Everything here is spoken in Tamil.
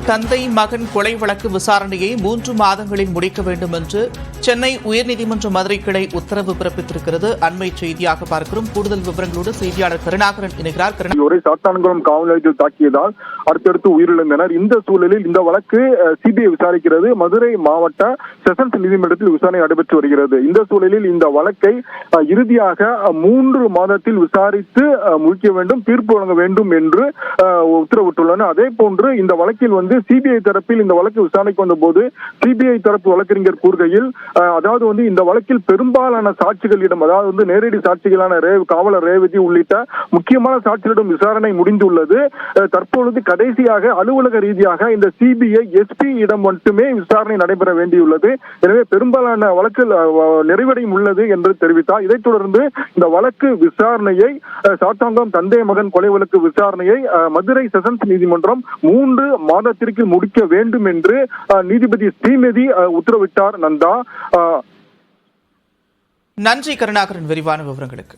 தந்தை மகன் கொலை வழக்கு விசாரணையை 3 மாதங்களில் முடிக்க வேண்டும் என்று சென்னை உயர்நீதிமன்ற மதுரை கிளை உத்தரவு பிறப்பித்திருக்கிறது. அண்மை செய்தியாக பார்க்கிறோம். கூடுதல் விவரங்களோடு செய்தியாளர் கருணாகரன் இணைகிறார். சாத்தான்குளம் காவல் நிலையத்தில் தாக்கியதால் அடுத்தடுத்து உயிரிழந்தனர். இந்த சூழலில் இந்த வழக்கு சிபிஐ விசாரிக்கிறது. மதுரை மாவட்ட செஷன்ஸ் நீதிமன்றத்தில் விசாரணை நடைபெற்று வருகிறது. இந்த சூழலில் இந்த வழக்கை இறுதியாக 3 மாதத்தில் விசாரித்து முடிக்க வேண்டும், தீர்ப்பு வழங்க வேண்டும் என்று உத்தரவிட்டுள்ளனர். அதே போன்று இந்த வழக்கில் சிபிஐ தரப்பில் இந்த வழக்கு விசாரணைக்கு வந்த போது சிபிஐ தரப்பு வழக்கறிஞர் கூறுகையில், அதாவது இந்த வழக்கில் பெரும்பாலான சாட்சிகளிடம், அதாவது நேரடி சாட்சிகளான காவலர் ரேவதி உள்ளிட்ட முக்கியமான சாட்சிகளிடம் விசாரணை முடிந்துள்ளது. தற்பொழுது கடைசியாக அலுவலக ரீதியாக இந்த சிபிஐ எஸ்பி இடம் மட்டுமே விசாரணை நடைபெற வேண்டியுள்ளது. எனவே பெரும்பாலான வழக்கு நிறைவடையும் உள்ளது என்று தெரிவித்தார். இதைத் தொடர்ந்து இந்த வழக்கு விசாரணையை சாத்தான்குளம் தந்தை மகன் கொலை வழக்கு விசாரணையை மதுரை செஷன்ஸ் நீதிமன்றம் 3 மாதத்திற்கு முடிக்க வேண்டும் என்று நீதிபதி ஸ்ரீமதி உத்தரவிட்டார். நந்தா, நன்றி கருணாகரன் விரிவான விவரங்களுக்கு.